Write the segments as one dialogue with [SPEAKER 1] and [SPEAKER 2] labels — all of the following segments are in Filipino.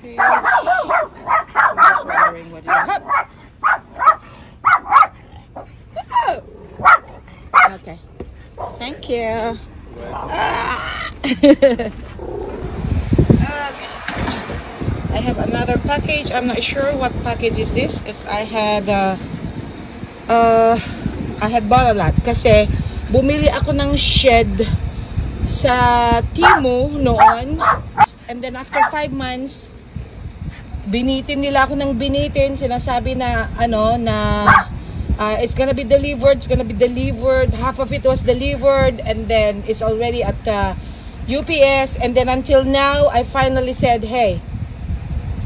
[SPEAKER 1] package. I'm just wondering what it is. Oh. Okay. Thank you. Okay. I have another package. I'm not sure what package is this because I had bought a lot kasi bumili ako ng shed sa Temu noon, and then after 5 months binitin nila ako ng binitin, sinasabi na it's gonna be delivered, half of it was delivered and then it's already at UPS, and then until now I finally said, hey,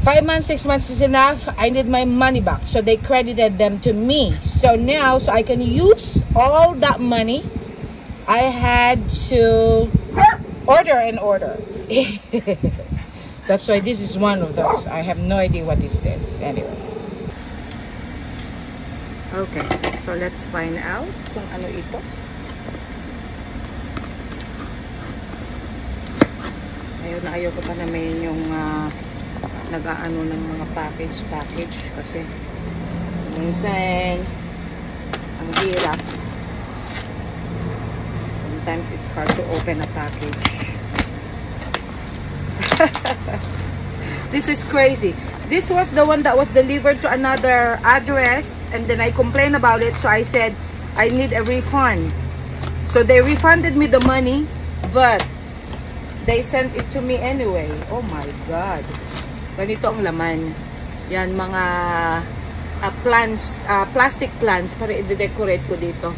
[SPEAKER 1] 5 months, 6 months is enough. I need my money back. So they credited them to me. So now, so I can use all that money, I had to order and order. That's why this is one of those. I have no idea what is this. Anyway. Okay, so let's find out kung ano ito. Ayaw ko pa naman yung nag-aano ng mga package kasi minsan ang hirap. Sometimes it's hard to open a package. This is crazy. This was the one that was delivered to another address, and then I complained about it, so I said I need a refund. So they refunded me the money, but they sent it to me anyway. Oh my God. Ganito ang laman. Yan, mga plants, plastic plants para i-decorate ko dito.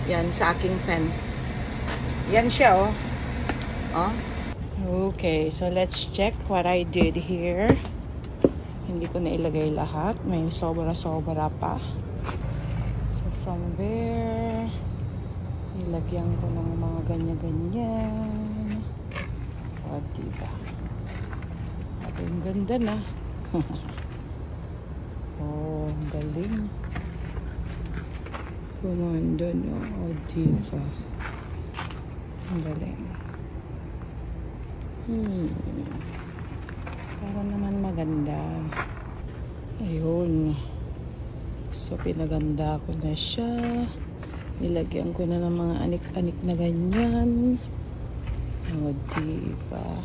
[SPEAKER 1] Yan, sa aking fence. Yan siya, oh. Oh. Okay, so let's check what I did here. Hindi ko na ilagay lahat. May sobra-sobra pa. So from there, nilagyan ko ng mga ganyan-ganyan. O, diba? Ang ganda na. Oh, ang galing. Kumando, no? Oh, diba? Ang galing. Para naman maganda. Ayun. So, pinaganda ko na siya. Nilagyan ko na ng mga anik-anik na ganyan. Oh, diba?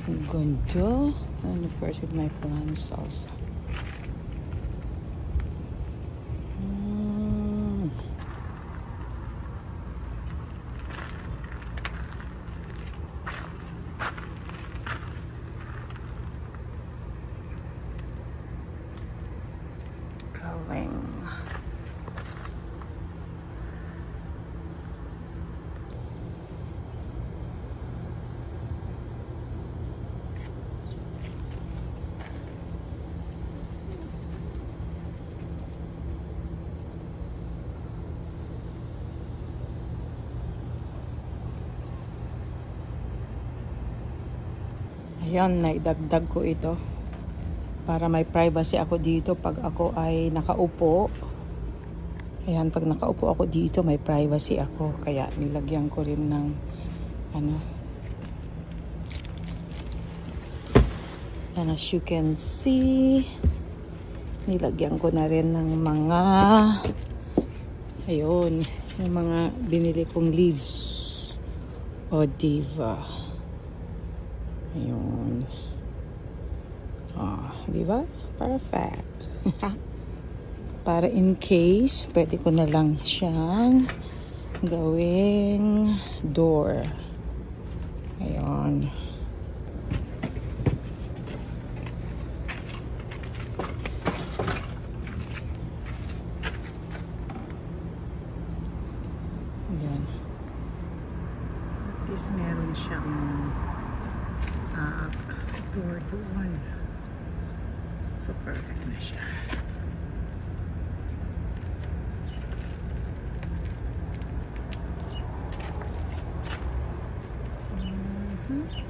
[SPEAKER 1] Ang ganda. And of course with my plants also. Galing. Ayan, naidagdag ko ito para may privacy ako dito pag ako ay nakaupo. Ayan, pag nakaupo ako dito may privacy ako, kaya nilagyan ko rin ng and as you can see, nilagyan ko na rin ng mga ayun, yung mga binili kong leaves. O, diva. Ayun. Oh, diba? Perfect. Para in case, pwede ko na lang siyang gawing door. Ayun. Ayan. At least meron siyang door doon. So perfect na siya. Mm-hmm.